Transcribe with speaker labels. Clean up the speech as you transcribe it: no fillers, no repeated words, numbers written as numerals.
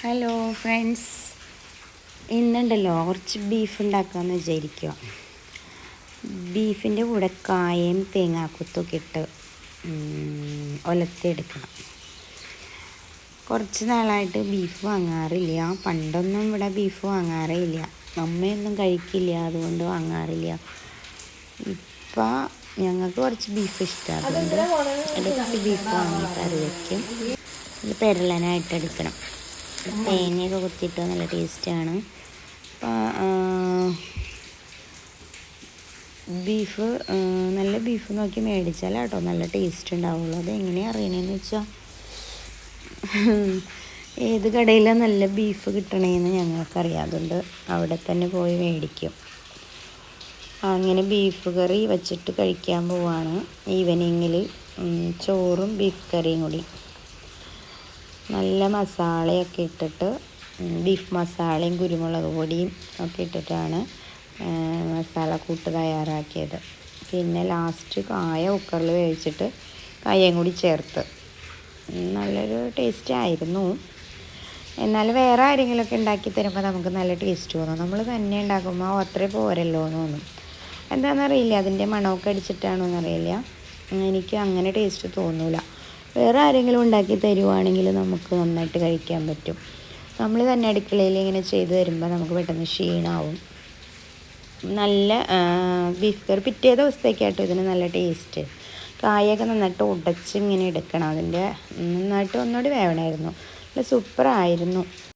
Speaker 1: Hello friends, ഇന്നുണ്ടല്ലോ കുറച്ച് beef ഉണ്ടാക്കാമെന്ന് വിചാരിക്കുക. ബീഫിൻ്റെ കൂടെ കായയും തേങ്ങാക്കൊത്തൊക്കെ ഇട്ട് ഒലത്തിയെടുക്കണം. കുറച്ച് നാളായിട്ട് ബീഫ് വാങ്ങാറില്ല. പണ്ടൊന്നും ഇവിടെ ബീഫ് വാങ്ങാറേ ഇല്ല. അമ്മയൊന്നും കഴിക്കില്ല, അതുകൊണ്ട് വാങ്ങാറില്ല. ഇപ്പം ഞങ്ങൾക്ക് കുറച്ച് ബീഫ് ഇഷ്ടമാണ്, അതുകൊണ്ട് ഇടയ്ക്ക് ബീഫ് വാങ്ങി കറി വയ്ക്കും. ഇത് പെരളനായിട്ട് എടുക്കണം. തേങ്ങയൊക്കെ കുത്തിയിട്ട് നല്ല ടേസ്റ്റാണ്. ബീഫ് നല്ല ബീഫ് നോക്കി മേടിച്ചാൽ കേട്ടോ നല്ല ടേസ്റ്റ് ഉണ്ടാവുള്ളൂ. അതെങ്ങനെയാണ് അറിയണതെന്ന് വെച്ചാൽ, ഏത് കടയിലാണ് നല്ല ബീഫ് കിട്ടണേന്ന് ഞങ്ങൾക്കറിയാം. അതുകൊണ്ട് അവിടെ തന്നെ പോയി മേടിക്കും. അങ്ങനെ ബീഫ് കറി വച്ചിട്ട് കഴിക്കാൻ പോവാണ് ഈവനിങ്ങിൽ. ചോറും ബീഫ് കറിയും കൂടി നല്ല മസാലയൊക്കെ ഇട്ടിട്ട്, ബീഫ് മസാലയും കുരുമുളക് പൊടിയും ഒക്കെ ഇട്ടിട്ടാണ് മസാലക്കൂട്ട് തയ്യാറാക്കിയത്. പിന്നെ ലാസ്റ്റ് കായ കുക്കറിൽ വേവിച്ചിട്ട് കായയും കൂടി ചേർത്ത് നല്ലൊരു ടേസ്റ്റ് ആയിരുന്നു. എന്നാൽ വേറെ ആരെങ്കിലുമൊക്കെ ഉണ്ടാക്കി തരുമ്പോൾ നമുക്ക് നല്ല ടേസ്റ്റ് തോന്നും. നമ്മൾ തന്നെ ഉണ്ടാക്കുമ്പോൾ അത്രേ പോരല്ലോ എന്ന് തോന്നും. എന്താണെന്നറിയില്ല, അതിൻ്റെ മണമൊക്കെ അടിച്ചിട്ടാണോ എന്നറിയില്ല, എനിക്ക് അങ്ങനെ ടേസ്റ്റ് തോന്നില്ല. വേറെ ആരെങ്കിലും ഉണ്ടാക്കി തരുവാണെങ്കിൽ നമുക്ക് നന്നായിട്ട് കഴിക്കാൻ പറ്റും. നമ്മൾ തന്നെ അടുക്കളയിൽ ഇങ്ങനെ ചെയ്ത് തരുമ്പോൾ നമുക്ക് പെട്ടെന്ന് ക്ഷീണമാവും. നല്ല ബീഫ് കറി പിറ്റേ ദിവസത്തേക്കാട്ടോ ഇതിന് നല്ല ടേസ്റ്റ്. കായൊക്കെ നന്നായിട്ട് ഉടച്ച് ഇങ്ങനെ എടുക്കണം. അതിൻ്റെ നന്നായിട്ട് ഒന്നുകൂടി വേവണമായിരുന്നു. നല്ല സൂപ്പറായിരുന്നു.